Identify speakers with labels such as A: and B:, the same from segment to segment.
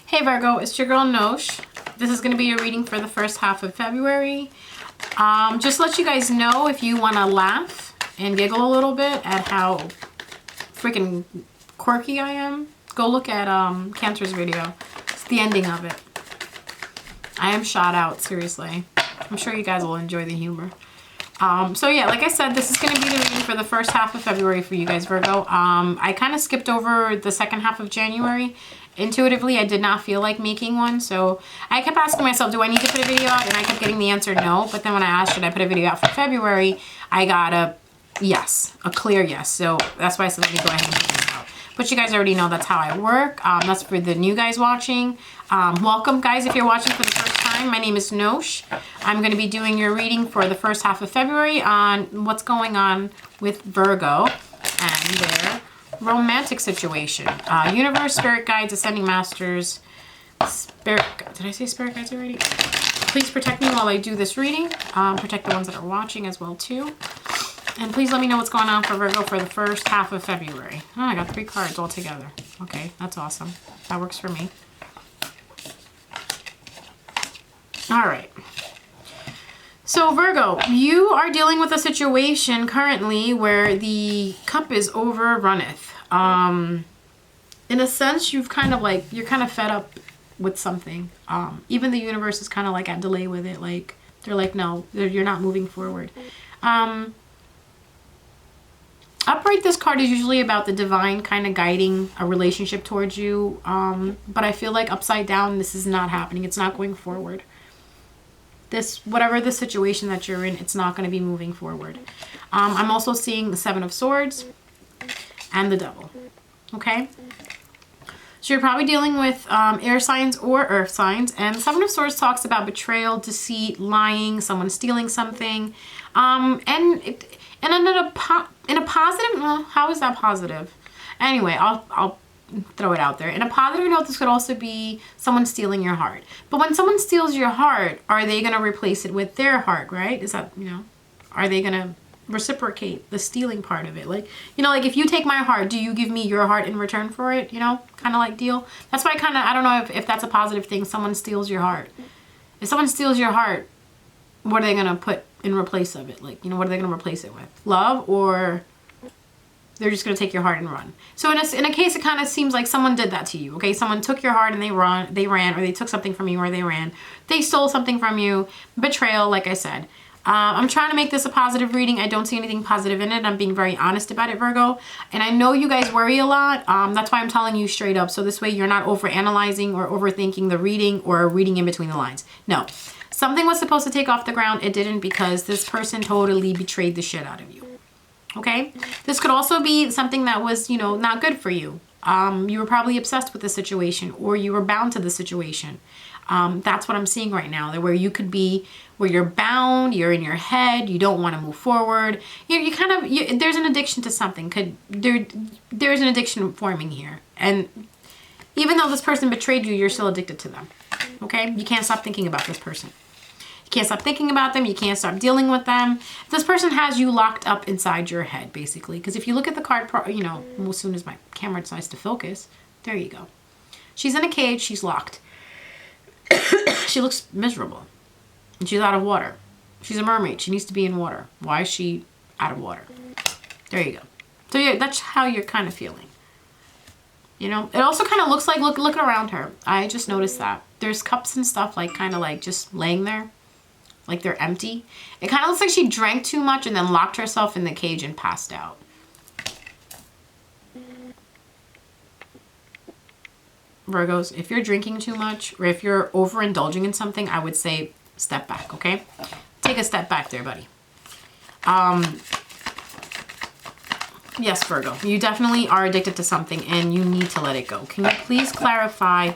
A: Hey Virgo, it's your girl Nosh. This is going to be your reading for the first half of February. Just to let you guys know, if you want to laugh and giggle a little bit at how freaking quirky I am, go look at Cancer's video. It's the ending of it. I am shot out, seriously. I'm sure you guys will enjoy the humor. So yeah, like I said, this is going to be the reading for the first half of February for you guys, Virgo. I kind of skipped over the second half of January. Intuitively, I did not feel like making one, so I kept asking myself, do I need to put a video out? And I kept getting the answer no, but then when I asked, should I put a video out for February, I got a yes, a clear yes. So that's why I said, let me go ahead and put this out. But you guys already know that's how I work. That's for the new guys watching. Welcome, guys, if you're watching for the first time. My name is Nosh. I'm going to be doing your reading for the first half of February on what's going on with Virgo and their romantic situation. Universe, spirit guides, ascending masters, spirit, did I say spirit guides already? Please protect me while I do this reading. Protect the ones that are watching as well too. And please let me know what's going on for Virgo for the first half of February. Oh, I got 3 cards all together. Okay, that's awesome. That works for me. All right. So Virgo, you are dealing with a situation currently where the cup is overrunneth. In a sense, you're kind of fed up with something. Even the universe is kind of like at delay with it. Like, they're like, no, you're not moving forward. Upright, this card is usually about the divine kind of guiding a relationship towards you. But I feel like upside down, this is not happening. It's not going forward. Whatever the situation that you're in, it's not going to be moving forward. I'm also seeing the 7 of Swords and the Devil. Okay? So you're probably dealing with air signs or earth signs. And the 7 of Swords talks about betrayal, deceit, lying, someone stealing something. And in a positive, well, how is that positive? Anyway, I'll throw it out there. In a positive note, this could also be someone stealing your heart. But when someone steals your heart, are they going to replace it with their heart, right? Is that, are they going to reciprocate the stealing part of it? Like, like if you take my heart, do you give me your heart in return for it? Kind of like deal. That's why I don't know if that's a positive thing. Someone steals your heart. If someone steals your heart, what are they going to put in replace of it? Like, what are they going to replace it with? Love, or they're just going to take your heart and run? So in a case, it kind of seems like someone did that to you. Okay, someone took your heart and they ran, or they took something from you or they ran. They stole something from you. Betrayal, like I said. I'm trying to make this a positive reading. I don't see anything positive in it. I'm being very honest about it, Virgo. And I know you guys worry a lot. That's why I'm telling you straight up. So this way you're not overanalyzing or overthinking the reading or reading in between the lines. No. Something was supposed to take off the ground. It didn't, because this person totally betrayed the shit out of you. Okay? This could also be something that was, not good for you. You were probably obsessed with the situation, or you were bound to the situation. That's what I'm seeing right now. Where you're bound, you're in your head, you don't want to move forward. There's an addiction to something. There's an addiction forming here. And even though this person betrayed you, you're still addicted to them. Okay? You can't stop thinking about this person. You can't stop thinking about them. You can't stop dealing with them. This person has you locked up inside your head, basically. Because if you look at the card, as soon as my camera decides to focus, there you go. She's in a cage. She's locked. She looks miserable. And she's out of water. She's a mermaid. She needs to be in water. Why is she out of water? There you go. So yeah, that's how you're kind of feeling. It also kind of looks like, look around her. I just noticed that. There's cups and stuff kind of just laying there. Like they're empty. It kind of looks like she drank too much and then locked herself in the cage and passed out. Virgos, if you're drinking too much or if you're overindulging in something, I would say step back, okay? Take a step back there, buddy. Yes, Virgo, you definitely are addicted to something and you need to let it go. Can you please clarify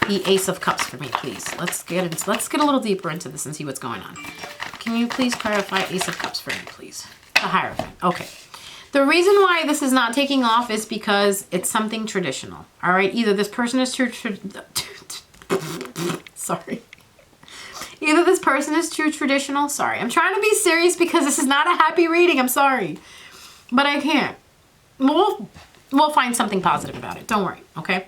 A: the Ace of Cups for me, please? Let's get a little deeper into this and see what's going on. Can you please clarify Ace of Cups for me, please? The Hierophant. Okay. The reason why this is not taking off is because it's something traditional. All right? Either this person is sorry. Either this person is too traditional. Sorry. I'm trying to be serious because this is not a happy reading. I'm sorry. But I can't. We'll find something positive about it. Don't worry. Okay?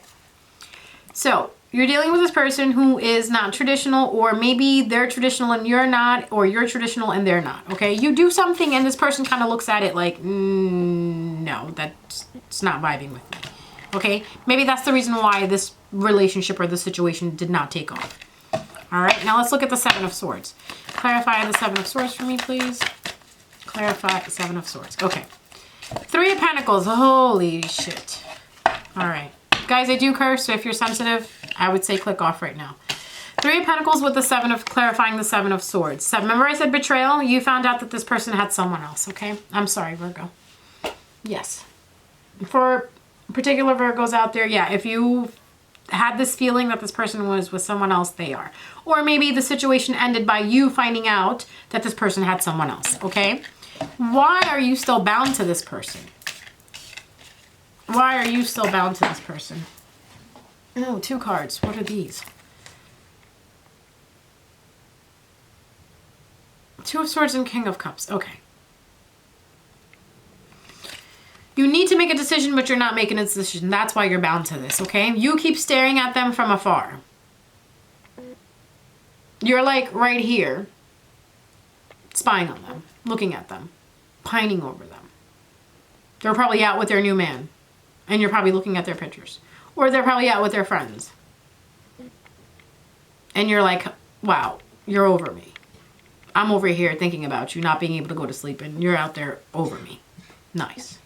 A: So, You're dealing with this person who is not traditional, or maybe they're traditional and you're not, or you're traditional and they're not, okay? You do something and this person kind of looks at it like, no, it's not vibing with me, okay? Maybe that's the reason why this relationship or this situation did not take off. All right, now let's look at the Seven of Swords. Clarify the Seven of Swords for me, please. Clarify the Seven of Swords. Okay. Three of Pentacles. Holy shit. All right. Guys, I do curse, so if you're sensitive, I would say click off right now. Three of Pentacles with the Seven of, clarifying the Seven of Swords. So remember I said betrayal? You found out that this person had someone else, okay? I'm sorry, Virgo. Yes. For particular Virgos out there, yeah, if you had this feeling that this person was with someone else, they are. Or maybe the situation ended by you finding out that this person had someone else, okay? Why are you still bound to this person? Why are you still bound to this person? Oh, two cards. What are these? Two of Swords and King of Cups. Okay. You need to make a decision, but you're not making a decision. That's why you're bound to this, okay? You keep staring at them from afar. You're like right here, spying on them, looking at them, pining over them. They're probably out with their new man, and you're probably looking at their pictures. Or they're probably out with their friends. And you're like, wow, you're over me. I'm over here thinking about you, not being able to go to sleep, and you're out there over me. Nice.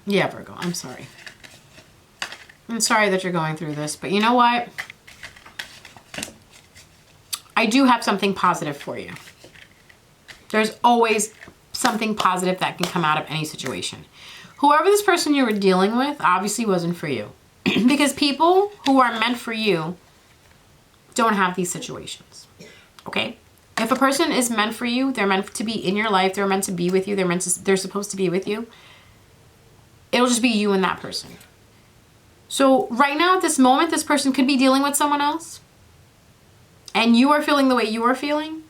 A: Yeah, Virgo, I'm sorry. I'm sorry that you're going through this, but you know what? I do have something positive for you. There's always something positive that can come out of any situation. Whoever this person you were dealing with obviously wasn't for you. Because people who are meant for you don't have these situations. Okay? If a person is meant for you, they're meant to be in your life, they're meant to be with you, they're supposed to be with you. It'll just be you and that person. So right now at this moment, this person could be dealing with someone else. And you are feeling the way you are feeling.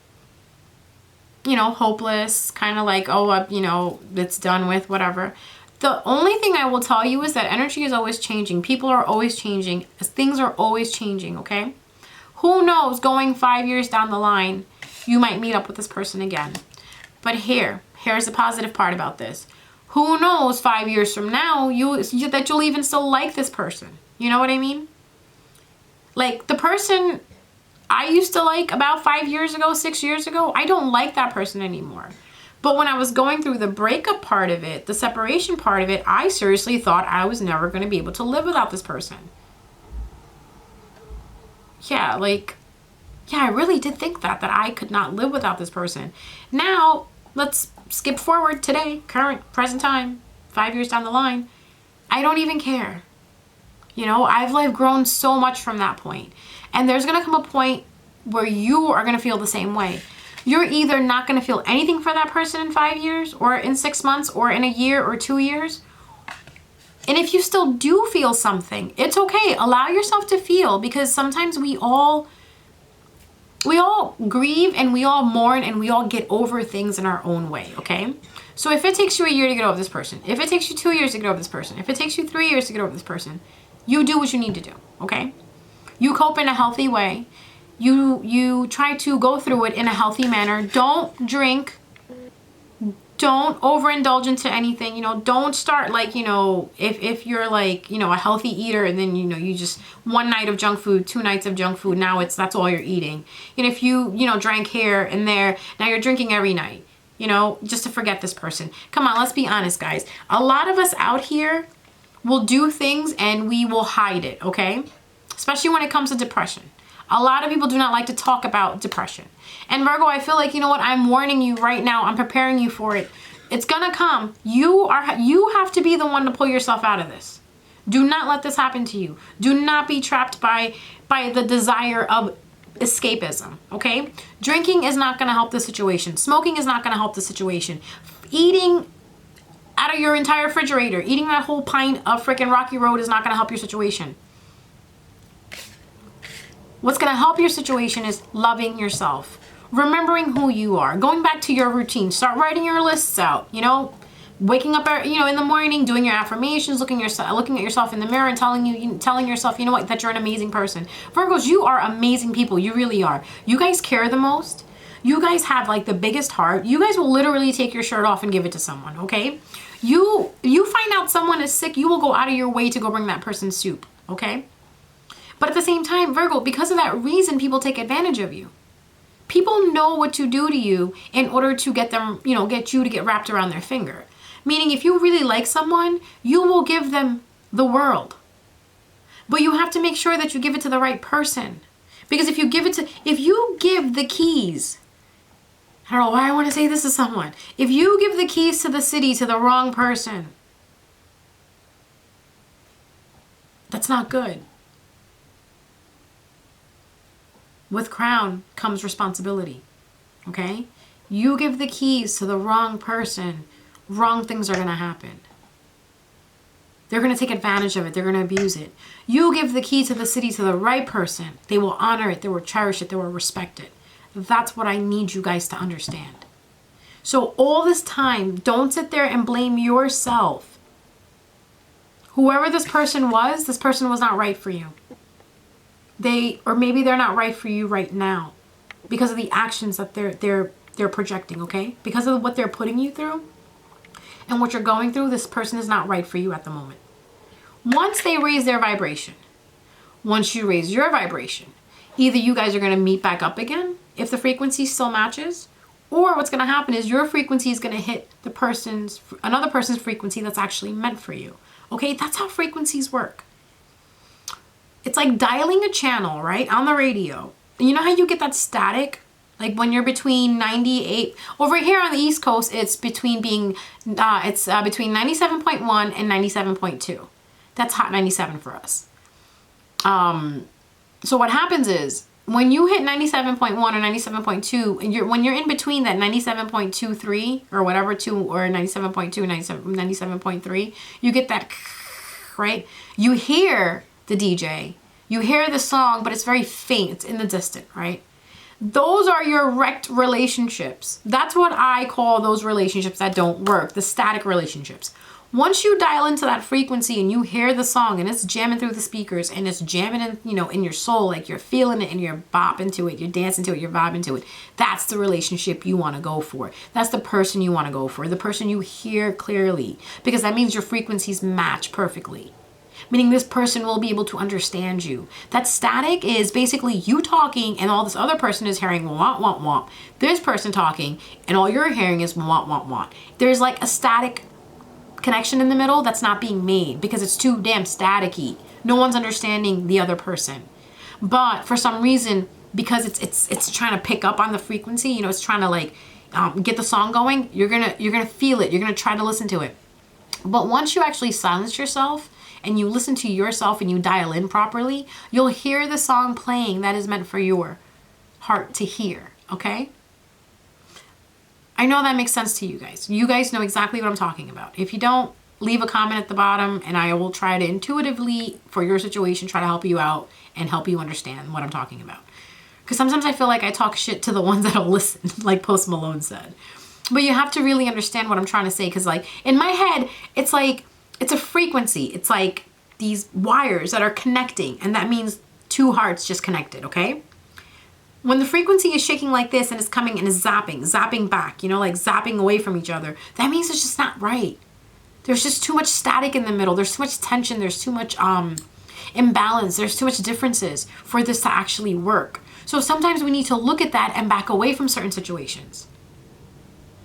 A: You know, hopeless, kind of like, oh, you know, it's done with, whatever. The only thing I will tell you is that energy is always changing. People are always changing. Things are always changing, okay? Who knows, going 5 years down the line, you might meet up with this person again. But here's the positive part about this. Who knows 5 years from now that you'll even still like this person. You know what I mean? Like the person I used to like about 5 years ago, 6 years ago, I don't like that person anymore. But when I was going through the breakup part of it, the separation part of it, I seriously thought I was never going to be able to live without this person. Yeah, like, yeah, I really did think that I could not live without this person. Now, let's skip forward today, current, present time, 5 years down the line. I don't even care. You know, I've like grown so much from that point. And there's going to come a point where you are going to feel the same way. You're either not going to feel anything for that person in 5 years or in 6 months or in a year or 2 years. And if you still do feel something, it's okay. Allow yourself to feel, because sometimes we all grieve and we all mourn and we all get over things in our own way, okay? So if it takes you a year to get over this person, if it takes you 2 years to get over this person, if it takes you 3 years to get over this person, you do what you need to do, okay? You cope in a healthy way. You try to go through it in a healthy manner. Don't drink. Don't overindulge into anything. You know, don't start like, you know, if you're like, you know, a healthy eater and then, you know, you just 1 night of junk food, 2 nights of junk food, now that's all you're eating. And if you know, drank here and there, now you're drinking every night, you know, just to forget this person. Come on, let's be honest, guys. A lot of us out here will do things and we will hide it, okay? Especially when it comes to depression. A lot of people do not like to talk about depression. And Virgo, I feel like, you know what, I'm warning you right now. I'm preparing you for it. It's gonna come. You have to be the one to pull yourself out of this. Do not let this happen to you. Do not be trapped by the desire of escapism, okay? Drinking is not gonna help the situation. Smoking is not gonna help the situation. Eating out of your entire refrigerator, eating that whole pint of freaking Rocky Road is not gonna help your situation. What's going to help your situation is loving yourself, remembering who you are, going back to your routine, start writing your lists out, you know, waking up, in the morning, doing your affirmations, looking at yourself in the mirror and telling yourself, you know what, that you're an amazing person. Virgos, you are amazing people. You really are. You guys care the most. You guys have like the biggest heart. You guys will literally take your shirt off and give it to someone, okay? You find out someone is sick, you will go out of your way to go bring that person soup, okay? But at the same time, Virgo, because of that reason, people take advantage of you. People know what to do to you in order to get them, get you to get wrapped around their finger. Meaning if you really like someone, you will give them the world. But you have to make sure that you give it to the right person. Because if you give the keys, I don't know why I want to say this to someone. If you give the keys to the city to the wrong person, that's not good. With crown comes responsibility, okay? You give the keys to the wrong person, wrong things are going to happen. They're going to take advantage of it. They're going to abuse it. You give the key to the city to the right person. They will honor it. They will cherish it. They will respect it. That's what I need you guys to understand. So all this time, don't sit there and blame yourself. Whoever this person was not right for you. Or maybe they're not right for you right now because of the actions that they're projecting, okay? Because of what they're putting you through and what you're going through, this person is not right for you at the moment. Once they raise their vibration, once you raise your vibration, either you guys are going to meet back up again if the frequency still matches, or what's going to happen is your frequency is going to hit another person's frequency that's actually meant for you. Okay, that's how frequencies work. It's like dialing a channel, right, on the radio. You know how you get that static? Like when you're between 98, over here on the East Coast, it's between between 97.1 and 97.2. That's hot 97 for us. So what happens is when you hit 97.1 or 97.2, and when you're in between that 97.23 or whatever, 2 or 97.2, 97.3, you get that, right? You hear the DJ, you hear the song, but it's very faint. It's in the distant, right? Those are your wrecked relationships. That's what I call those relationships that don't work, the static relationships. Once you dial into that frequency and you hear the song and it's jamming through the speakers and it's jamming in, in your soul, like you're feeling it and you're bopping to it, you're dancing to it, you're vibing to it. That's the relationship you want to go for. That's the person you want to go for, the person you hear clearly, because that means your frequencies match perfectly. Meaning this person will be able to understand you. That static is basically you talking and all this other person is hearing womp, womp, womp. This person talking and all you're hearing is womp, womp, womp. There's like a static connection in the middle that's not being made because it's too damn staticky. No one's understanding the other person. But for some reason, because it's trying to pick up on the frequency, it's trying to like get the song going, you're gonna feel it. You're gonna try to listen to it. But once you actually silence yourself and you listen to yourself and you dial in properly, you'll hear the song playing that is meant for your heart to hear, okay? I know that makes sense to you guys. You guys know exactly what I'm talking about. If you don't, leave a comment at the bottom and I will try to intuitively, for your situation, try to help you out and help you understand what I'm talking about. Because sometimes I feel like I talk shit to the ones that don't listen, like Post Malone said. But you have to really understand what I'm trying to say, because like in my head, it's like, it's a frequency. It's like these wires that are connecting, and that means two hearts just connected, okay? When the frequency is shaking like this and it's coming and is zapping back, like zapping away from each other, that means it's just not right. There's just too much static in the middle. There's too much tension. There's too much imbalance. There's too much differences for this to actually work. So sometimes we need to look at that and back away from certain situations.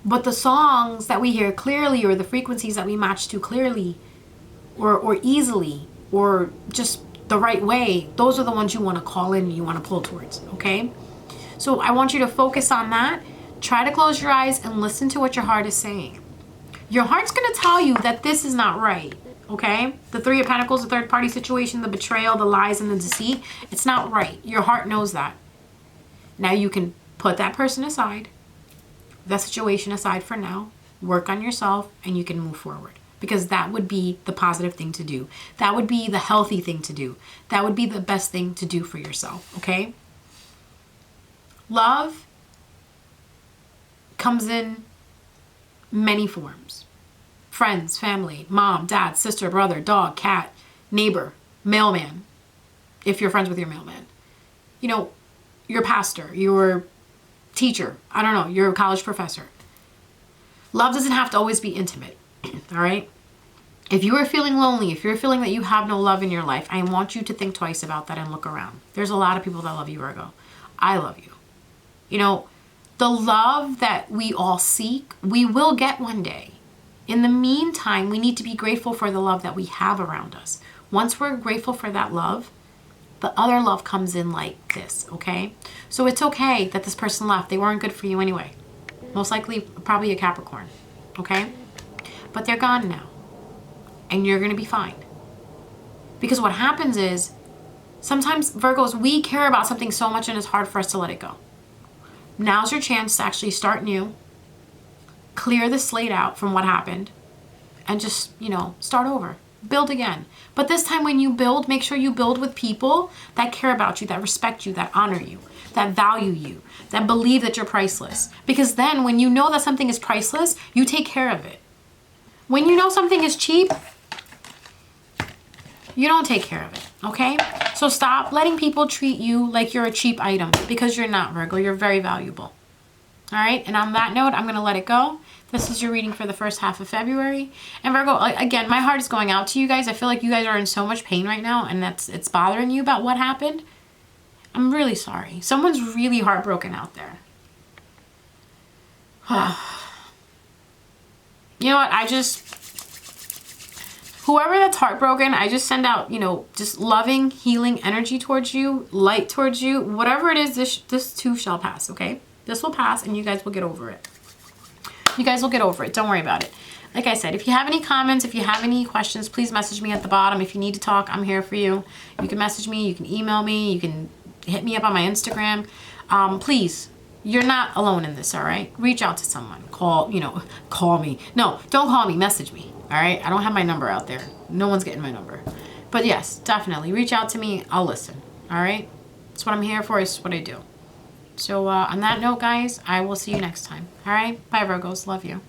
A: But the songs that we hear clearly, or the frequencies that we match to clearly or easily, or just the right way, those are the ones you want to call in and you want to pull towards, okay? So I want you to focus on that. Try to close your eyes and listen to what your heart is saying. Your heart's going to tell you that this is not right, okay? The Three of Pentacles, the third party situation, the betrayal, the lies, and the deceit, it's not right. Your heart knows that. Now you can put that person aside, that situation aside for now, work on yourself, and you can move forward. Because that would be the positive thing to do. That would be the healthy thing to do. That would be the best thing to do for yourself, okay? Love comes in many forms. friends, family, mom, dad, sister, brother, dog, cat, neighbor, mailman, if you're friends with your mailman, you know, your pastor, your teacher, I don't know, your college professor. Love doesn't have to always be intimate, all right? If you are feeling lonely, if you're feeling that you have no love in your life, I want you to think twice about that and look around. There's a lot of people that love you, Virgo. I love you. You know, the love that we all seek, we will get one day. In the meantime, we need to be grateful for the love that we have around us. Once we're grateful for that love, the other love comes in like this, okay? So it's okay that this person left. They weren't good for you anyway. Most likely, probably a Capricorn, okay? But they're gone now. And you're going to be fine. Because what happens is, sometimes Virgos, we care about something so much and it's hard for us to let it go. Now's your chance to actually start new, clear the slate out from what happened, and just, you know, start over. Build again. But this time when you build, make sure you build with people that care about you, that respect you, that honor you, that value you, that believe that you're priceless. Because then when you know that something is priceless, you take care of it. When you know something is cheap, you don't take care of it, okay? So stop letting people treat you like you're a cheap item, because you're not, Virgo. You're very valuable. All right? And on that note, I'm going to let it go. This is your reading for the first half of February. And Virgo, again, my heart is going out to you guys. I feel like you guys are in so much pain right now, and it's bothering you about what happened. I'm really sorry. Someone's really heartbroken out there. You know what? Whoever that's heartbroken, I just send out, you know, just loving, healing energy towards you, light towards you. Whatever it is, this too shall pass, okay? This will pass and you guys will get over it. You guys will get over it. Don't worry about it. Like I said, if you have any comments, if you have any questions, please message me at the bottom. If you need to talk, I'm here for you. You can message me. You can email me. You can hit me up on my Instagram. Please, you're not alone in this, all right? Reach out to someone. Call me. No, don't call me. Message me, all right? I don't have my number out there. No one's getting my number. But yes, definitely. Reach out to me. I'll listen, all right? That's what I'm here for. It's what I do. So on that note, guys, I will see you next time. All right? Bye, Virgos. Love you.